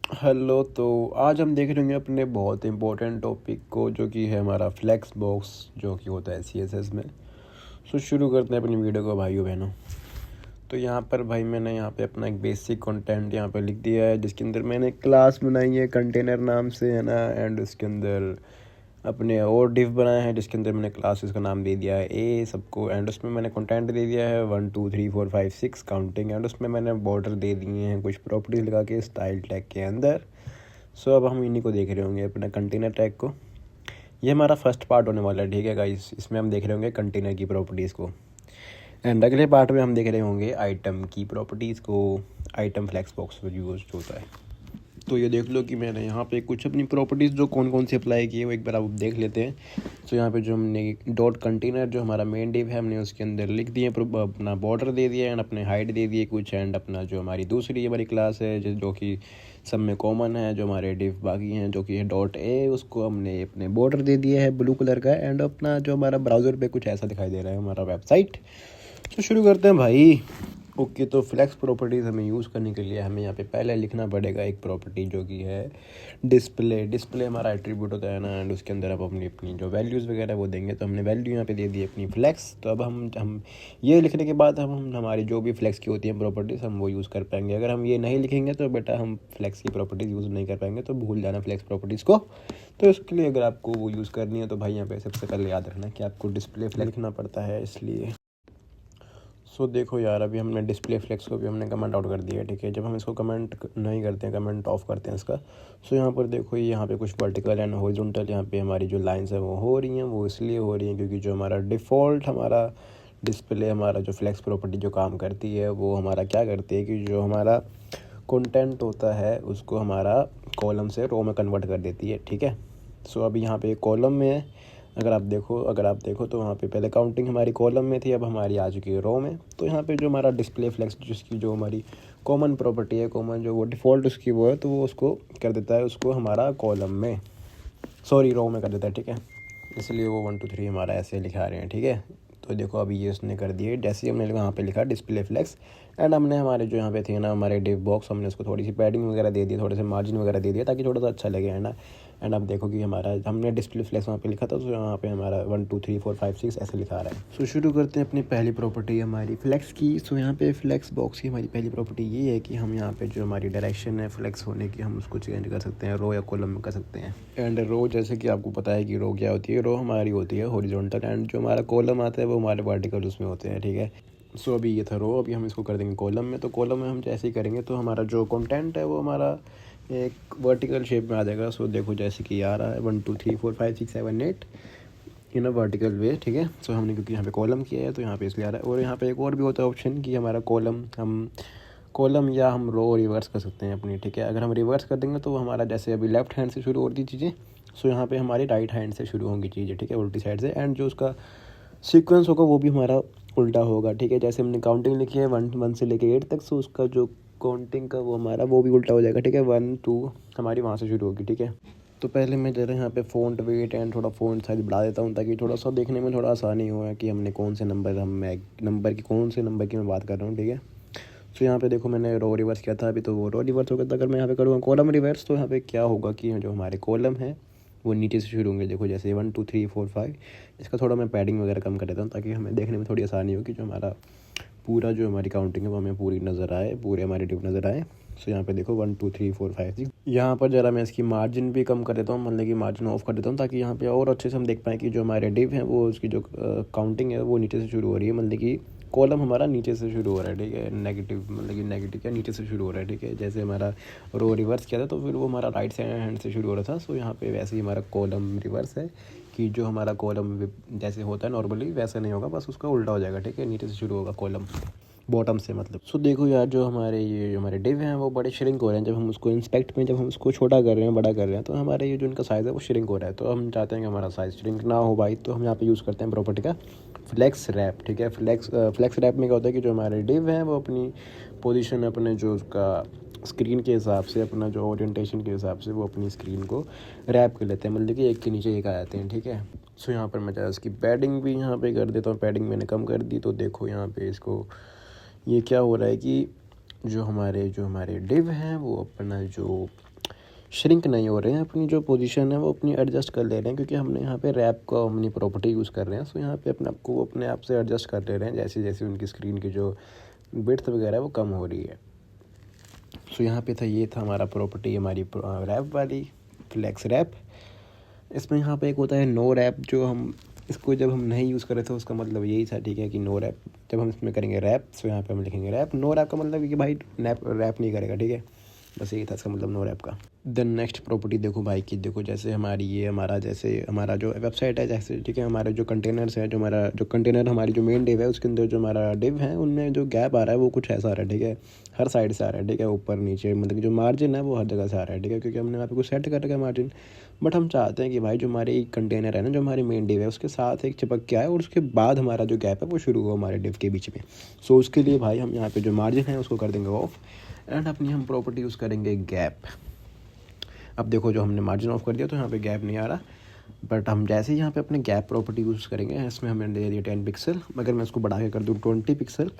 Hello. तो आज हम देख रहे होंगे अपने बहुत इम्पोर्टेंट टॉपिक को, जो कि है हमारा फ्लेक्स बॉक्स, जो कि होता है सीएसएस में। शुरू करते हैं अपनी वीडियो को भाइयों बहनों। तो यहाँ पर भाई मैंने यहाँ पे अपना एक बेसिक कंटेंट यहाँ पे लिख दिया है, जिसके अंदर मैंने एक क्लास बनाई है कंटेनर नाम से, है ना। एंड उसके अंदर अपने और डिव बनाया है, जिसके अंदर मैंने क्लासेस का नाम दे दिया है ए सबको। एंड उसमें मैंने कंटेंट दे दिया है 1 2 3 4 5 6 काउंटिंग। एंड उसमें मैंने बॉर्डर दे दिए हैं कुछ प्रॉपर्टीज लगा के स्टाइल टैग के अंदर। अब हम इन्हीं को देख रहे होंगे अपना कंटेनर टैग को। ये हमारा फर्स्ट पार्ट होने वाला है, ठीक है गाइस। इसमें हम देख रहे होंगे कंटेनर की प्रॉपर्टीज़ को। एंड अगले पार्ट में हम देख रहे होंगे आइटम की प्रॉपर्टीज़ को। आइटम फ्लेक्स बॉक्स में यूज होता है। तो ये देख लो कि मैंने यहाँ पे कुछ अपनी प्रॉपर्टीज़ जो कौन कौन सी अप्लाई की है वो एक बार आप देख लेते हैं। तो यहाँ पे जो हमने डॉट कंटेनर जो हमारा मेन डिव है, हमने उसके अंदर लिख दिए, अपना बॉर्डर दे दिया एंड अपने हाइट दे दिए कुछ। एंड अपना जो हमारी दूसरी हमारी क्लास है जो कि सब में कॉमन है, जो हमारे डिव बाकी हैं, जो कि है डॉट ए, उसको हमने अपने बॉर्डर दे दिया है ब्लू कलर का। एंड अपना जो हमारा ब्राउज़र पे कुछ ऐसा दिखाई दे रहा है हमारा वेबसाइट। तो शुरू करते हैं भाई। ओके, तो फ्लेक्स प्रॉपर्टीज़ हमें यूज़ करने के लिए हमें यहाँ पे पहले लिखना पड़ेगा एक प्रॉपर्टी, जो कि है डिस्प्ले। डिस्प्ले हमारा एट्रीब्यूट होता है ना। एंड उसके अंदर अब अपनी अपनी जो वैल्यूज़ वगैरह वो देंगे। तो हमने वैल्यू यहाँ पे दे दी अपनी फ्लेक्स। तो अब हम ये लिखने के बाद हम हमारी जो भी फ्लेक्स की होती हैं प्रॉपर्टीज़ हम वो यूज़ कर पाएंगे। अगर हम ये नहीं लिखेंगे तो बेटा हम फ्लेक्स की प्रॉपर्टीज़ यूज़ नहीं कर पाएंगे। तो भूल जाना फ्लेक्स प्रॉपर्टीज़ को। तो इसके लिए अगर आपको वो यूज़ करनी है तो भाई यहाँ पे सबसे पहले याद रखना कि आपको डिस्प्ले फ्लेक्स लिखना पड़ता है, इसलिए। देखो यार, अभी हमने डिस्प्ले फ्लेक्स को भी हमने कमेंट आउट कर दिया है, ठीक है। जब हम इसको कमेंट नहीं करते हैं, कमेंट ऑफ करते हैं इसका, यहाँ पर देखो यहाँ पे कुछ वर्टिकल एंड हॉरिजॉन्टल यहाँ पे हमारी जो लाइंस है वो हो रही हैं। वो इसलिए हो रही हैं क्योंकि जो हमारा डिफ़ॉल्ट हमारा डिस्प्ले हमारा जो फ्लेक्स प्रॉपर्टी जो काम करती है वो हमारा क्या करती है कि जो हमारा कंटेंट होता है उसको हमारा कॉलम से रो में कन्वर्ट कर देती है, ठीक है। अभी यहाँ पे कॉलम में है। अगर आप देखो तो वहाँ पे पहले काउंटिंग हमारी कॉलम में थी, अब हमारी आ चुकी है रो में। तो यहाँ पे जो हमारा डिस्प्ले फ्लेक्स जिसकी जो हमारी कॉमन प्रॉपर्टी है, कॉमन जो वो डिफ़ॉल्ट उसकी वो है, तो वो उसको कर देता है उसको हमारा कॉलम में, सॉरी रो में कर देता है, ठीक है। इसलिए वो 1 2 3 हमारा ऐसे लिखा रहे हैं, ठीक है। तो देखो अभी ये उसने कर दिए, जैसे ही हमने वहाँ पे लिखा डिस्प्ले फ्लेक्स। एंड हमने हमारे जो यहाँ पे थे ना हमारे डिव बॉक्स, हमने उसको थोड़ी सी पैडिंग वगैरह दे दी, थोड़े से मार्जिन वगैरह दे दिया ताकि थोड़ा सा अच्छा लगे, है ना। एंड अब देखो कि हमारा हमने डिस्प्ले फ्लेक्स वहाँ पे लिखा था, तो यहाँ पे हमारा 1 2 3 4 5 6 ऐसे लिखा रहा है। शुरू करते हैं अपनी पहली प्रॉपर्टी हमारी फ्लेक्स की। यहाँ पे फ्लेक्स बॉक्स की हमारी पहली प्रॉपर्टी ये है कि हम यहाँ पे जो हमारी डायरेक्शन है फ्लेक्स होने की, हम उसको चेंज कर सकते हैं, रो या कॉलम में कर सकते हैं। एंड रो, जैसे कि आपको पता है कि रो क्या होती है, रो हमारी होती है हॉरिजॉन्टल। एंड जो हमारा कॉलम आता है वो हमारे वर्टिकल उसमें होते हैं, ठीक है। अभी ये था रो, अभी हम इसको कर देंगे कॉलम में। तो कॉलम में हम जैसे ही करेंगे तो हमारा जो कंटेंट है वो हमारा एक वर्टिकल शेप में आ जाएगा। देखो जैसे कि आ रहा है 1 2 3 4 5 6 7 8 इन अ वर्टिकल वे, ठीक है। हमने क्योंकि यहाँ पे कॉलम किया है तो यहाँ पे इसलिए आ रहा है। और यहाँ पे एक और भी होता है ऑप्शन कि हमारा कॉलम या हम रो रिवर्स कर सकते हैं अपनी, ठीक है। अगर हम रिवर्स कर देंगे तो हमारा जैसे अभी लेफ्ट हैंड से शुरू होती चीज़ें, यहाँ पे हमारी राइट हैंड से शुरू होंगी चीज़ें, ठीक है, उल्टी साइड से। एंड जो उसका सीक्वेंस होगा वो भी हमारा उल्टा होगा, ठीक है। जैसे हमने काउंटिंग लिखी है 1 से लेके 8 तक, सो उसका जो काउंटिंग का वो हमारा वो भी उल्टा हो जाएगा, ठीक है। 1 2 हमारी वहाँ से शुरू होगी, ठीक है। तो पहले मैं ज़रा यहाँ पे फ़ॉन्ट वेट एंड थोड़ा फ़ॉन्ट साइज़ बढ़ा देता हूँ ताकि थोड़ा सा देखने में थोड़ा आसानी हो कि हमने कौन से नंबर की मैं बात कर रहा हूँ, ठीक है। यहाँ पे देखो मैंने रो रिवर्स किया था अभी, तो वो रो रिवर्स हो गया था। अगर मैं यहाँ पे करूँगा कॉलम रिवर्स तो यहाँ पे क्या होगा कि जो हमारे कॉलम है वो नीचे से शुरू होंगे। देखो जैसे 1 2 3 4 5, इसका थोड़ा मैं पैडिंग वगैरह कम कर देता हूँ ताकि हमें देखने में थोड़ी आसानी हो कि जो हमारा पूरा जो हमारी काउंटिंग है वो हमें पूरी नज़र आए, पूरे हमारे टिप नज़र आए। यहाँ पे देखो 1 2 3 4 5 6। यहाँ पर ज़रा मैं इसकी मार्जिन भी कम कर देता हूँ, मतलब कि मार्जिन ऑफ कर देता हूँ ताकि यहाँ पे और अच्छे से हम देख पाएँ कि जो हमारे डिव है वो उसकी जो काउंटिंग है वो नीचे से शुरू हो रही है, मतलब कि कॉलम हमारा नीचे से शुरू हो रहा है, ठीक है। नेगेटिव मतलब कि नेगेटिव क्या नीचे से शुरू हो रहा है, ठीक है। जैसे हमारा रो रिवर्स किया था तो फिर वो हमारा राइट साइड हैंड से शुरू हो रहा था। यहाँ पे वैसे ही हमारा कॉलम रिवर्स है कि जो हमारा कॉलम जैसे होता है नॉर्मली वैसा नहीं होगा, बस उसका उल्टा हो जाएगा, ठीक है। नीचे से शुरू होगा कॉलम, बॉटम से मतलब। देखो यार, जो हमारे डिव हैं वो बड़े श्रिंक हो रहे हैं। जब हम उसको इंस्पेक्ट में जब हम उसको छोटा कर रहे हैं, बड़ा कर रहे हैं, तो हमारे ये जो इनका साइज़ है वो श्रिंक हो रहा है। तो हम चाहते हैं कि हमारा साइज़ श्रिंक ना हो भाई, तो हम यहाँ पे यूज़ करते हैं प्रॉपर्टी का फ्लेक्स रैप, ठीक है। फ्लेक्स रैप में क्या होता है कि जो हमारे डिव हैं वो अपनी पोजीशन अपने जो उसका स्क्रीन के हिसाब से, अपना जो ओरिएंटेशन के हिसाब से वो अपनी स्क्रीन को रैप कर लेते हैं, मतलब कि एक के नीचे एक आ जाते हैं, ठीक है। यहाँ पर मैं चाहे उसकी पैडिंग भी यहाँ पे कर देता हूँ, पैडिंग मैंने कम कर दी। तो देखो यहाँ पे इसको ये क्या हो रहा है कि जो हमारे डिव हैं वो अपना जो श्रिंक नहीं हो रहे हैं, अपनी जो पोजीशन है वो अपनी एडजस्ट कर ले रहे हैं, क्योंकि हमने यहाँ पे रैप का अपनी प्रॉपर्टी यूज़ कर रहे हैं। सो यहाँ पे अपने आप को अपने आप से एडजस्ट कर ले रहे हैं जैसे जैसे उनकी स्क्रीन की जो विड्थ वगैरह है वो कम हो रही है। सो यहाँ पे था, ये था हमारा प्रॉपर्टी हमारी रैप वाली फ्लेक्स रैप। इसमें यहाँ पे एक होता है नो रैप, जो हम इसको जब हम नहीं यूज़ कर रहे थे उसका मतलब यही था, ठीक है, कि नो रैप। जब हम इसमें करेंगे रैप, सो यहाँ पे हम लिखेंगे रैप। नो रैप का मतलब कि भाई रैप नहीं करेगा, ठीक है, बस यही था इसका मतलब नो रैप का। देन नेक्स्ट प्रॉपर्टी देखो भाई की, देखो जैसे हमारी ये जैसे हमारा जो वेबसाइट है, जैसे ठीक है, हमारे जो कंटेनर्स है, जो कंटेनर हमारी जो मेन डिव है उसके अंदर जो हमारा डिव है उनमें जो गैप आ रहा है वो कुछ ऐसा आ रहा है, ठीक है, हर साइड से आ रहा है, ठीक है, ऊपर नीचे, मतलब जो मार्जिन है वो हर जगह से आ रहा है, ठीक है, क्योंकि हमने वहाँ पे कुछ सेट कर रखा है मार्जिन। बट हम चाहते हैं कि भाई जो हमारे कंटेनर है ना, जो हमारी मेन डिव है उसके साथ एक चिपक के आए और उसके बाद हमारा जो गैप है वो शुरू हो हमारे डिव के बीच में। सो उसके लिए भाई हम यहाँ पे जो मार्जिन है उसको कर देंगे ऑफ, एंड अपनी हम प्रॉपर्टी यूज़ करेंगे गैप। अब देखो जो हमने मार्जिन ऑफ कर दिया तो यहाँ पे गैप नहीं आ रहा, बट हम जैसे ही यहाँ पे अपने गैप प्रॉपर्टी यूज़ करेंगे, इसमें हमने दे दिया 10 पिक्सल, मगर मैं इसको बढ़ा के कर दूँ 20 पिक्सल।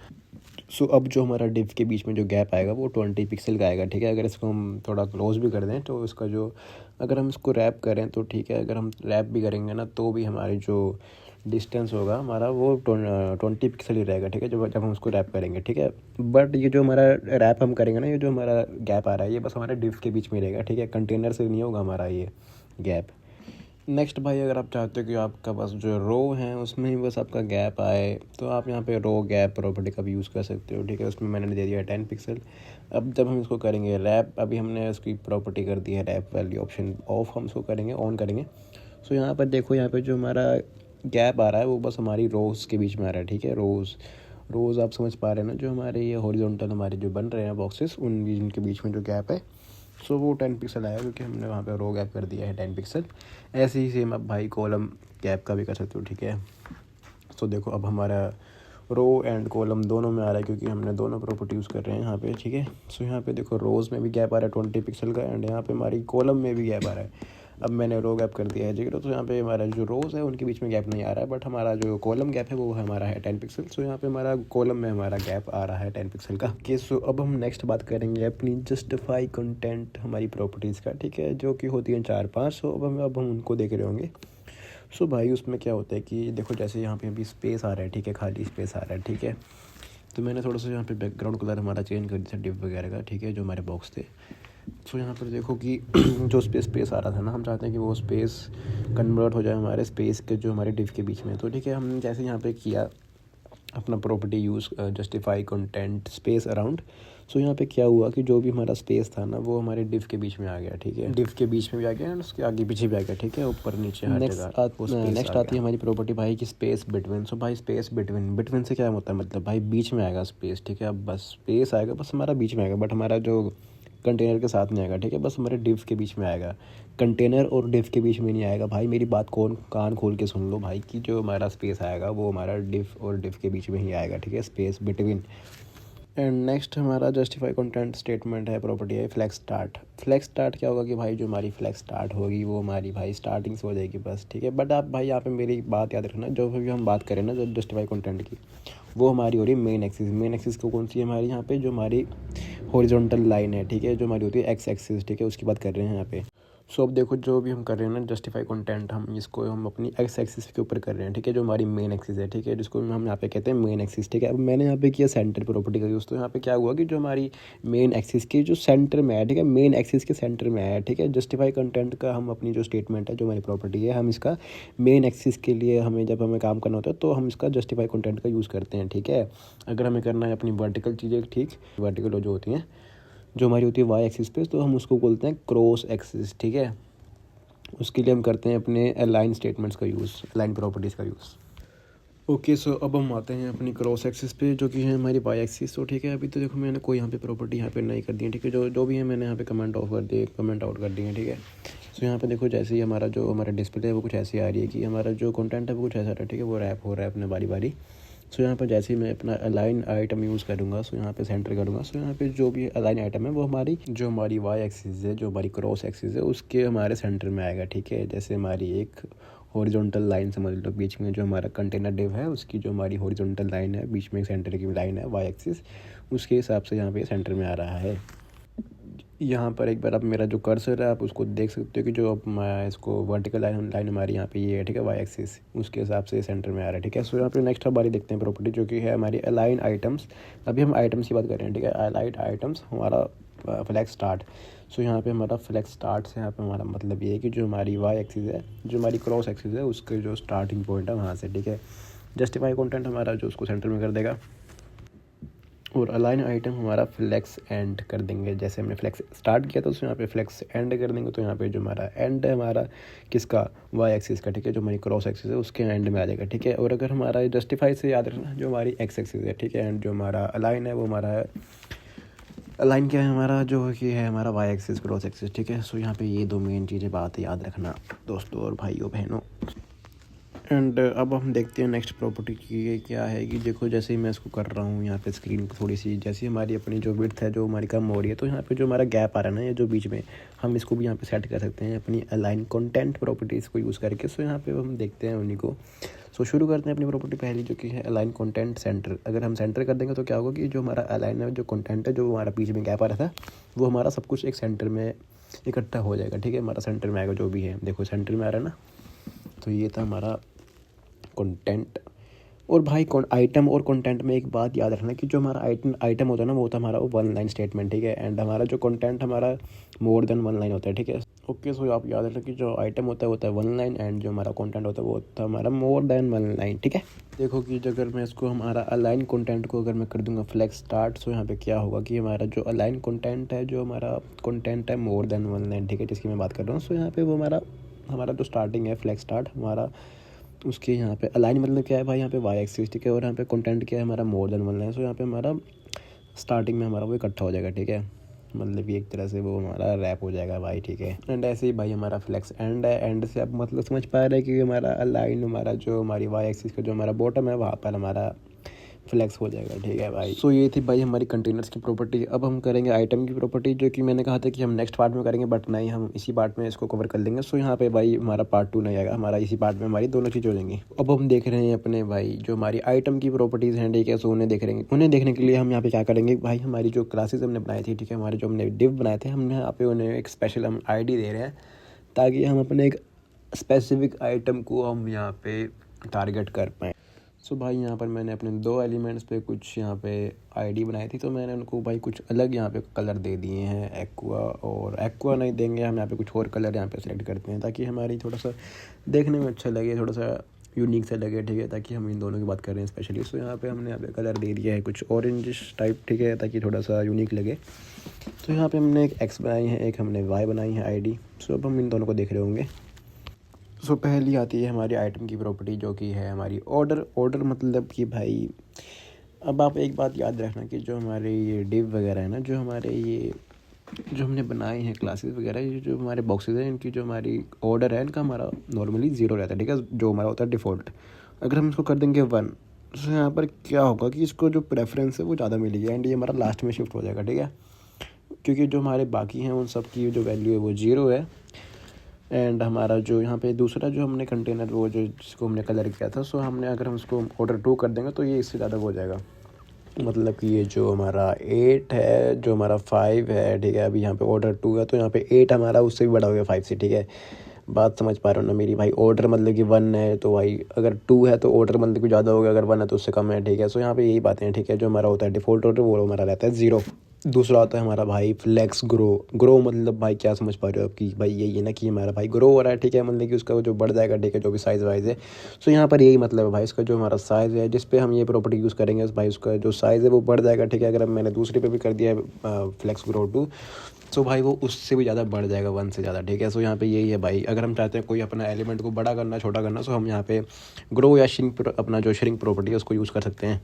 सो अब जो हमारा डिव के बीच में जो गैप आएगा वो 20 पिक्सल का आएगा, ठीक है। अगर इसको हम थोड़ा क्लोज भी कर दें तो इसका जो, अगर हम इसको रैप करें तो ठीक है, अगर हम रैप भी करेंगे ना तो भी हमारी जो डिस्टेंस होगा हमारा वो 20 पिक्सल ही रहेगा, ठीक है, जब हम उसको रैप करेंगे, ठीक है। बट ये जो हमारा रैप हम करेंगे ना, ये जो हमारा गैप आ रहा है ये बस हमारे डिव के बीच में रहेगा, ठीक है, कंटेनर से नहीं होगा हमारा ये गैप। नेक्स्ट भाई, अगर आप चाहते हो कि आपका बस जो रो है उसमें ही बस आपका गैप आए, तो आप यहाँ पे रो गैप प्रॉपर्टी का भी यूज़ कर सकते हो, ठीक है। उसमें मैंने दे दिया 10 पिक्सल। अब जब हम इसको करेंगे रैप, अभी हमने उसकी प्रॉपर्टी कर दी है रैप वाली ऑप्शन ऑफ, हम इसको करेंगे ऑन करेंगे। सो यहाँ पर देखो, यहाँ पे जो हमारा गैप आ रहा है वो बस हमारी रोज़ के बीच में आ रहा है, ठीक है। रोज़ आप समझ पा रहे हैं ना, जो हमारे ये हॉरिजॉन्टल हमारे जो बन रहे हैं बॉक्सेस, उनके बीच में जो गैप है, सो वो 10 पिक्सल आया, क्योंकि हमने वहाँ पे रो गैप कर दिया है 10 पिक्सल। ऐसे ही सेम अब भाई कॉलम गैप का भी कर सकते हो, ठीक है। सो देखो अब हमारा रो एंड कॉलम दोनों में आ रहा है, क्योंकि हमने दोनों प्रॉपर्टी यूज़ कर रहे हैं यहाँ पे, ठीक है। सो यहाँ पे देखो रोज़ में भी गैप आ रहा है 20 पिक्सल का, एंड यहाँ पे हमारी कॉलम में भी गैप आ रहा है। अब मैंने रो गैप कर दिया है जीरो, तो यहाँ पे हमारा जो रोज़ है उनके बीच में गैप नहीं आ रहा है, बट हमारा जो कॉलम गैप है वो हमारा है 10 पिक्सल। सो यहाँ पे हमारा कॉलम में हमारा गैप आ रहा है 10 पिक्सल का। ओके, सो अब हम नेक्स्ट बात करेंगे अपनी जस्टिफाई कंटेंट हमारी प्रॉपर्टीज़ का, ठीक है, जो कि होती हैं 4-5। सो अब हम उनको देख रहे होंगे। सो भाई उसमें क्या होता है कि देखो, जैसे यहाँ पे अभी स्पेस आ रहा है, ठीक है, खाली स्पेस आ रहा है, ठीक है। तो मैंने थोड़ा सा यहाँ पे बैकग्राउंड कलर हमारा चेंज कर दिया डिव वगैरह का, ठीक है, जो हमारे बॉक्स थे। सो यहाँ पर देखो कि जो स्पेस आ रहा था ना, हम चाहते हैं कि वो स्पेस कन्वर्ट हो जाए हमारे स्पेस के जो हमारे डिव के बीच में। तो ठीक है, हमने जैसे यहाँ पे किया अपना property use justify content space around. So यहाँ पे क्या हुआ कि जो भी हमारा स्पेस था ना वो हमारे डिव के बीच में आ गया, ठीक है, डिव के बीच में भी आ गया एंड उसके आगे पीछे भी आ गया, ठीक है, ऊपर नीचे हर जगह। नेक्स्ट आती है हमारी प्रॉपर्टी भाई की स्पेस बिटवीन। सो भाई स्पेस बिटवीन से क्या होता है, मतलब भाई बीच में आएगा स्पेस, ठीक है। अब बस स्पेस आएगा, बस हमारा बीच में आएगा, बट हमारा जो कंटेनर के साथ नहीं आएगा, ठीक है, बस हमारे डिव के बीच में आएगा, कंटेनर और डिव के बीच में नहीं आएगा। भाई मेरी बात कान खोल के सुन लो भाई, कि जो हमारा स्पेस आएगा वो हमारा डिव और डिव के बीच में ही आएगा, ठीक है, स्पेस बिटवीन। एंड नेक्स्ट हमारा जस्टिफाई कंटेंट स्टेटमेंट है, प्रॉपर्टी है फ्लैक्स स्टार्ट। फ्लैक्स स्टार्ट क्या होगा कि भाई जो हमारी फ्लैक्स स्टार्ट होगी वो हमारी भाई स्टार्टिंग से हो जाएगी बस, ठीक है। बट आप भाई यहाँ पे मेरी बात याद रखना, जो भी हम बात करें ना जो जस्टिफाई कंटेंट की, वो हमारी हो रही है मेन एक्सिस। मेन एक्सिस को कौन सी है हमारी, यहाँ पे जो हमारी हॉरिजॉन्टल लाइन है, ठीक है, जो हमारी होती है एक्स एक्सिस, ठीक है, उसकी बात कर रहे हैं यहाँ पे। सो अब देखो जो भी हम कर रहे हैं ना जस्टिफाई कंटेंट, हम इसको हम अपनी एक्स एक्सिस के ऊपर कर रहे हैं, ठीक है, जो हमारी मेन एक्सिस है, ठीक है, जिसको हम यहाँ पे कहते हैं मेन एक्सिस, ठीक है। अब मैंने यहाँ पे किया सेंटर प्रॉपर्टी का यूज़, तो यहाँ पे क्या हुआ कि जो हमारी मेन एक्सिस के जो सेंटर में है, ठीक है, मेन एक्सिस के सेंटर में है, ठीक है। जस्टिफाई कंटेंट का हम अपनी जो स्टेटमेंट है, जो हमारी प्रॉपर्टी है, हम इसका मेन एक्सिस के लिए हमें जब हमें काम करना होता है तो हम इसका जस्टिफाई कंटेंट का यूज़ करते हैं, ठीक है। अगर हमें करना है अपनी वर्टिकल चीज़ें, ठीक, वर्टिकल जो होती हैं, जो हमारी होती है वाई एक्सिस पे, तो हम उसको बोलते हैं क्रॉस एक्सिस, ठीक है। उसके लिए हम करते हैं अपने अलाइन स्टेटमेंट्स का यूज़, अलाइन प्रॉपर्टीज़ का यूज़। ओके, सो अब हम आते हैं अपनी क्रॉस एक्सिस पे, जो कि है हमारी वाई एक्सिस। तो ठीक है, अभी तो देखो मैंने कोई यहाँ पे प्रॉपर्टी यहाँ पे नहीं कर दी है, ठीक है, जो भी है मैंने यहाँ पे कमेंट ऑफ कर दिए, कमेंट आउट कर दिए, ठीक है। सो यहाँ पे देखो जैसे ही हमारा डिस्प्ले है वो कुछ ऐसी आ रही है कि हमारा जो कंटेंट है वो कुछ ऐसा है, ठीक है, वो रैप हो रहा है अपने बारी बारी। सो यहाँ पर जैसे ही मैं अपना अलाइन आइटम यूज़ करूँगा, सो यहाँ पे सेंटर करूँगा, सो यहाँ पे जो भी अलाइन आइटम है वो हमारी वाई एक्सिस है, जो हमारी क्रॉस एक्सिस है, उसके हमारे सेंटर में आएगा, ठीक है। जैसे हमारी एक हॉरिजॉन्टल लाइन समझ लो, बीच में जो हमारा कंटेनर डिव है उसकी जो हमारी हॉरिजॉन्टल लाइन है, बीच में सेंटर की लाइन है वाई एक्सिस, उसके हिसाब से यहाँ पे सेंटर में आ रहा है। यहाँ पर एक बार आप मेरा जो कर्सर है आप उसको देख सकते हो कि जो अब मैं इसको वर्टिकल लाइन हमारी यहाँ पे ये है, ठीक है, वाई एक्सिस, उसके हिसाब से सेंटर में आ रहा है, ठीक है। सो यहाँ पे नेक्स्ट हमारी देखते हैं प्रॉपर्टी जो कि है हमारी अलाइन आइटम्स। अभी हम आइटम्स की बात कर रहे हैं, ठीक है। अलाइन आइटम्स हमारा फ्लैग स्टार्ट। सो यहाँ पे हमारा फ्लैग स्टार्ट से यहाँ पे हमारा मतलब ये है कि जो हमारी वाई एक्सिस है, जो हमारी क्रॉस एक्सिस है, उसके जो स्टार्टिंग पॉइंट है वहाँ से, ठीक है। जस्टिफाई कंटेंट हमारा जो उसको सेंटर में कर देगा, और अलाइन आइटम हमारा फ्लेक्स एंड कर देंगे। जैसे हमने फ्लेक्स स्टार्ट किया था तो यहाँ पे फ्लेक्स एंड कर देंगे, तो यहाँ पे जो हमारा एंड है हमारा किसका, वाई एक्सिस का, ठीक है, जो हमारी क्रॉस एक्सिस है उसके एंड में आ जाएगा, ठीक है। और अगर हमारा जस्टिफाई से याद रखना जो हमारी एक्स एक्सिस है, ठीक है, एंड जो हमारा अलाइन है वो हमारा है, अलाइन क्या है हमारा, जो कि है हमारा वाई एक्सिस क्रॉस एक्सिस, ठीक है। सो यहाँ पे ये दो मेन चीज़ें बात याद रखना दोस्तों और भाइयों बहनों। एंड अब हम देखते हैं नेक्स्ट प्रॉपर्टी की ये क्या है कि देखो, जैसे ही मैं इसको कर रहा हूँ यहाँ पे स्क्रीन पर थोड़ी सी, जैसे हमारी अपनी जो विड्थ है जो हमारी कम हो रही है, तो यहाँ पे जो हमारा गैप आ रहा है ना ये जो बीच में, हम इसको भी यहाँ पे सेट कर सकते हैं अपनी अलाइन कंटेंट प्रॉपर्टीज़ को यूज़ करके। सो यहाँ पे हम देखते हैं उन्हीं को। सो शुरू करते हैं अपनी प्रॉपर्टी पहली जो कि है अलाइन कंटेंट सेंटर। अगर हम सेंटर कर देंगे तो क्या होगा कि जो हमारा अलाइन है, जो कंटेंट है, जो हमारा बीच में गैप आ रहा था, वो हमारा सब कुछ एक सेंटर में इकट्ठा हो जाएगा, ठीक है। हमारा सेंटर में आएगा जो भी है, देखो सेंटर में आ रहा है ना। तो ये था हमारा कंटेंट। और भाई आइटम और कंटेंट में एक बात याद रखना कि जो हमारा आइटम होता है ना वो होता है हमारा वन लाइन स्टेटमेंट, ठीक है। एंड हमारा जो कंटेंट हमारा मोर देन वन लाइन होता है, ठीक है। ओके, सो आप याद रखना कि जो आइटम होता है वन लाइन, एंड जो हमारा कंटेंट होता है वो होता है हमारा मोर देन वन लाइन, ठीक है। देखो कि अगर मैं इसको हमारा अलाइन कंटेंट को अगर मैं कर दूंगा फ्लैग स्टार्ट, सो यहाँ पे क्या होगा कि हमारा जो अलाइन कंटेंट है, जो हमारा कंटेंट है मोर देन वन लाइन, ठीक है, जिसकी मैं बात कर रहा हूँ। सो यहाँ पे वो हमारा जो स्टार्टिंग है फ्लैग स्टार्ट हमारा, उसके यहाँ पे अलाइन मतलब क्या है भाई, यहाँ पे वाई एक्सिस, ठीक है, और यहाँ पे कंटेंट क्या है हमारा मोर देन वन लाइन। सो यहाँ पे हमारा स्टार्टिंग में हमारा वो इकट्ठा हो जाएगा, ठीक है, मतलब कि एक तरह से वो हमारा रैप हो जाएगा भाई, ठीक है। एंड ऐसे ही भाई हमारा फ्लेक्स एंड है, एंड से आप मतलब समझ पा रहे हैं कि हमारा अलाइन हमारा जो हमारी वाई एक्सिस का जो हमारा बॉटम है वहाँ पर हमारा फ्लेक्स हो जाएगा, ठीक है भाई। सो ये थी भाई हमारी कंटेनर्स की प्रॉपर्टी। अब हम करेंगे आइटम की प्रॉपर्टी, जो कि मैंने कहा था कि हम नेक्स्ट पार्ट में करेंगे, बट नहीं, हम इसी पार्ट में इसको कवर कर लेंगे। सो यहाँ पे भाई हमारा पार्ट 2 नहीं आएगा, हमारा इसी पार्ट में हमारी दोनों चीज़ हो जाएंगी। अब हम देख रहे हैं अपने भाई जो हमारी आइटम की प्रॉपर्टीज़ हैं, ठीक है। सो उन्हें देखने के लिए हम यहाँ पे क्या करेंगे भाई, हमारी जो क्लासेज हमने बनाई थी, ठीक है, हमारे जो हमने डिव बनाए थे, हमने यहाँ पे उन्हें एक स्पेशल हम ID दे रहे हैं ताकि हम अपने एक स्पेसिफिक आइटम को हम यहाँ पे टारगेट कर पाएँ। सो भाई यहाँ पर मैंने अपने 2 एलिमेंट्स पे कुछ यहाँ पे ID बनाई थी, तो मैंने उनको भाई कुछ अलग यहाँ पे कलर दे दिए हैं, एक्वा, और एक्वा नहीं देंगे हम यहाँ पे कुछ और कलर यहाँ पे सेलेक्ट करते हैं ताकि हमारी थोड़ा सा देखने में अच्छा लगे, थोड़ा सा यूनिक सा लगे, ठीक है, ताकि हम इन दोनों की बात कर रहे हैं स्पेशली। सो यहाँ पे हमने यहाँ पे कलर दे दिया है कुछ ऑरेंज टाइप, ठीक है, ताकि थोड़ा सा यूनिक लगे। तो यहाँ पे हमने एक X बनाई है, एक हमने Y बनाई है ID। सो अब हम इन दोनों को देख रहे होंगे। सो पहली आती है हमारी आइटम की प्रॉपर्टी जो कि है हमारी ऑर्डर मतलब कि भाई अब आप एक बात याद रखना कि जो हमारे ये डिव वगैरह है ना, जो हमारे ये जो हमने बनाए हैं क्लासेस वगैरह, ये जो हमारे बॉक्सेस हैं, इनकी जो हमारी ऑर्डर है इनका हमारा नॉर्मली 0 रहता है, ठीक है, जो हमारा होता है डिफ़ॉल्ट। अगर हम इसको कर देंगे 1, तो यहाँ पर क्या होगा कि इसको जो प्रेफरेंस है वो ज़्यादा मिलेगी, एंड ये हमारा लास्ट में शिफ्ट हो जाएगा, ठीक है, क्योंकि जो हमारे बाकी हैं उन सब की जो वैल्यू है वो 0 है। एंड हमारा जो यहाँ पे दूसरा जो हमने कंटेनर वो जो जिसको हमने कलर किया था, सो हमने अगर हम उसको ऑर्डर 2 कर देंगे तो ये इससे ज़्यादा हो जाएगा, मतलब कि ये जो हमारा 8 है, जो हमारा 5 है, ठीक है, अभी यहाँ पे ऑर्डर 2 है तो यहाँ पे 8 हमारा उससे भी बड़ा हो गया 5 से, ठीक है, बात समझ पा रहे हो ना मेरी भाई। ऑर्डर मतलब कि 1 है तो भाई अगर 2 है तो ऑर्डर मतलब कि ज़्यादा हो गया, अगर 1 है तो उससे कम है, ठीक है। सो यहाँ पे यही बातें हैं, ठीक है। जो हमारा होता है डिफ़ॉल्ट ऑर्डर वो हमारा रहता है 0। दूसरा होता है हमारा भाई फ्लेक्स ग्रो मतलब भाई क्या समझ पा रहे हो आपकी भाई, यही है ना कि हमारा भाई ग्रो हो रहा है, ठीक है, मतलब कि उसका जो बढ़ जाएगा, ठीक है, जो भी साइज़ वाइज है। सो यहाँ पर यही मतलब है भाई, इसका जो हमारा साइज़ है जिस पे हम ये प्रॉपर्टी यूज़ करेंगे भाई, उसका जो साइज़ है वो बढ़ जाएगा, ठीक है। अगर अब मैंने दूसरे पे भी कर दिया है फ्लेक्स ग्रो 2, सो भाई वो उससे भी ज़्यादा बढ़ जाएगा 1 से ज़्यादा, ठीक है। सो यहाँ पे यही है भाई, अगर हम चाहते हैं कोई अपना एलिमेंट को बड़ा करना छोटा करना, सो हम यहाँ पे ग्रो या श्रिंक अपना जो श्रिंक प्रॉपर्टी है उसको यूज़ कर सकते हैं।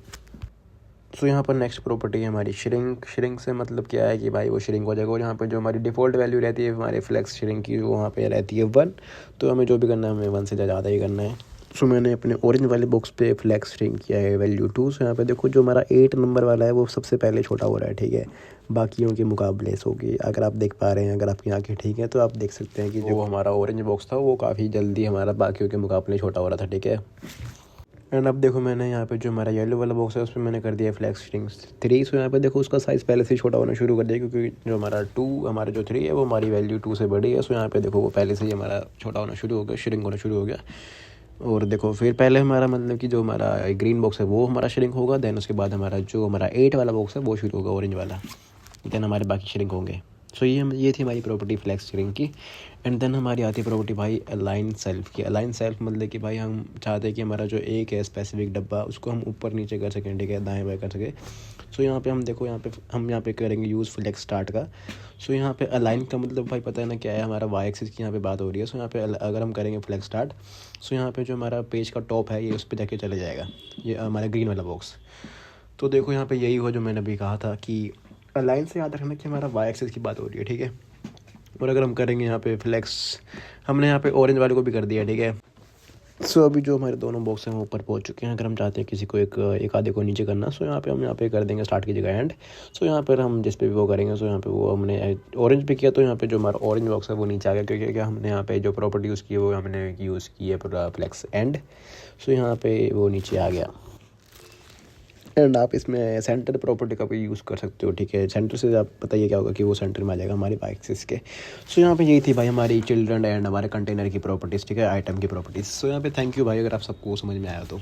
सो यहाँ पर नेक्स्ट प्रॉपर्टी है हमारी श्रिंक से मतलब क्या है कि भाई वो श्रिंक हो जाएगा, और यहाँ पर जो हमारी डिफ़ॉल्ट वैल्यू रहती है हमारे फ्लेक्स श्रिंक की वो वहाँ पे रहती है 1, तो हमें जो भी करना है हमें 1 से ज़्यादा ही करना है। सो मैंने अपने ऑरेंज वाले बॉक्स पे फ्लेक्स श्रिंक किया है वैल्यू 2। सो यहाँ पे देखो जो हमारा 8 नंबर वाला है वो सबसे पहले छोटा हो रहा है, ठीक है, बाकियों के मुकाबले। सो कि अगर आप देख पा रहे हैं, अगर आपकी आंखें ठीक हैं तो आप देख सकते हैं कि जो हमारा ऑरेंज बॉक्स था वो काफ़ी जल्दी हमारा बाकियों के मुकाबले छोटा हो रहा था, ठीक है। एंड अब देखो मैंने यहाँ पे जो हमारा येलो वाला बॉक्स है उसमें मैंने कर दिया फ्लैक्स स्ट्रिंग 3। सो यहाँ पे देखो उसका साइज़ पहले से ही छोटा होना शुरू कर दिया, क्योंकि जो हमारा 2 हमारा जो 3 है वो हमारी वैल्यू 2 से बड़ी है। सो यहाँ पे देखो वो पहले से ही हमारा छोटा होना शुरू हो गया, श्रिंक होना शुरू हो गया। और देखो फिर पहले हमारा मतलब कि जो हमारा ग्रीन बॉक्स है वो हमारा श्रिंक होगा, देन उसके बाद हमारा जो हमारा 8 वाला बॉक्स है वो शुरू होगा, ऑरेंज वाला, देन हमारे बाकी श्रिंक होंगे। सो ये थी हमारी प्रॉपर्टी फ्लैक्स श्रिंक की। एंड देन हमारी आती है प्रॉपर्टी भाई अलाइन सेल्फ की। अलाइन सेल्फ मतलब कि भाई हम चाहते हैं कि हमारा जो एक है स्पेसिफिक डब्बा उसको हम ऊपर नीचे कर सकें, ठीक है, दाएं बाएं कर सकें। सो यहाँ पे हम देखो यहाँ पे करेंगे यूज़ फ्लेक्स स्टार्ट का। सो यहाँ पे अलाइन का मतलब भाई पता है ना क्या है, हमारा वाई एक्सिस की यहाँ पे बात हो रही है। सो यहाँ पे अगर हम करेंगे फ्लेक्स स्टार्ट, सो यहाँ पे जो हमारा पेज का टॉप है ये उस पर जाके चले जाएगा, ये हमारा ग्रीन वाला बॉक्स। तो देखो यहाँ पे यही हो जो मैंने अभी कहा था कि अलाइन से याद रखना कि हमारा वाई एक्सिस की बात हो रही है, ठीक है। और अगर हम करेंगे यहाँ पे फ्लेक्स, हमने यहाँ पे ऑरेंज वाले को भी कर दिया, ठीक है। सो अभी जो हमारे दोनों बॉक्स हैं वो ऊपर पहुँच चुके हैं। अगर हम चाहते हैं किसी को एक आधे को नीचे करना, सो हम यहाँ पे कर देंगे स्टार्ट की जगह एंड। सो यहाँ पर हम जिस पे भी वो करेंगे, सो यहाँ पे वो हमने ऑरेंज पे किया तो यहाँ पे जो हमारा ऑरेंज बॉक्स है वो नीचे आ गया, क्योंकि क्या हमने यहाँ पे जो प्रॉपर्टी यूज़ की है वो हमने यूज़ की है पूरा फ्लेक्स एंड। सो यहाँ पे वो नीचे आ गया। एंड आप इसमें सेंटर प्रॉपर्टी का भी यूज़ कर सकते हो, ठीक है। सेंटर से आप बताइए क्या होगा कि वो सेंटर में आ जाएगा हमारे बाइक एक्सिस के। सो यहाँ पे यही थी भाई हमारी चिल्ड्रन एंड हमारे कंटेनर की प्रॉपर्टीज़, ठीक है, आइटम की प्रॉपर्टीज़। सो यहाँ पे थैंक यू भाई अगर आप सबको समझ में आया तो।